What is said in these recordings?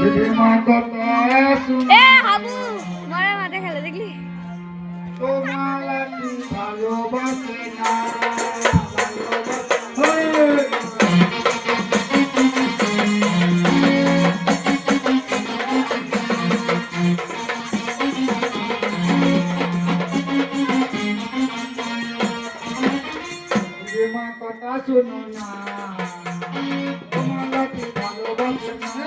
দিদিমা কথা শুনো এ হাবু মারে মাঠে খেলে দেখলি তোমার লাঠি ভালোবাসে না দিদিমা কথা শুনো না তোমার লাঠি ভালোবাসে না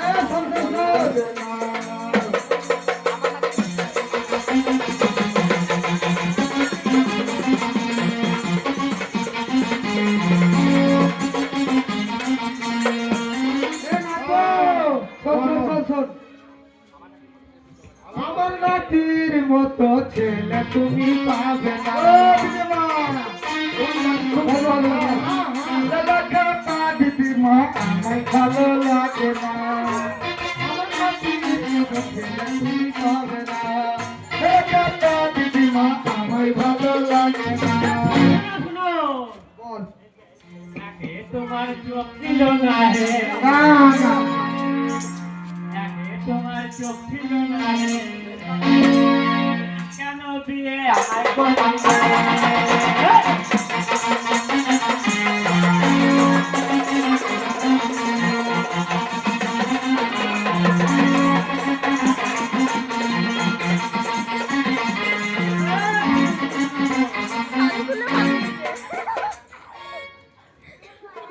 আমার নাতির মতো ছেলে তুমি পাবে না দিদিমা আমায় ভালো লাগে না আমার নাতির মতো ছেলে তুমি পাবে না দিদিমা আমায় ভালো লাগে না বল তোমার চোখ ছিল না হে না না তোমার চোখ ছিল না হে কেন বিয়ে আমায় করলি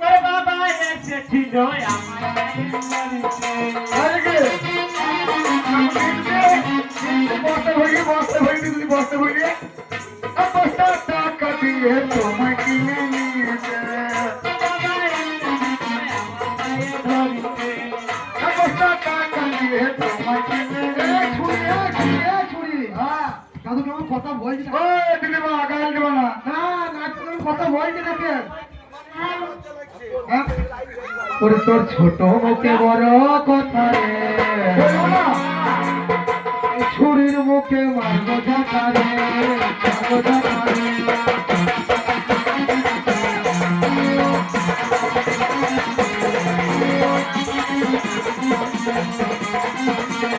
তোর বাবা এসেছিল আমার টাকা দিয়ে তোমায় কিনে নিয়েছে টাকা দিয়ে তোমায় কিনে কথা বলছি দিদিমা গাল দেবো না কথা বলছি নাকি ওরে তোর ছোট মুখে বড় কথা রে ছুরির মুখে মারবো দেখা রে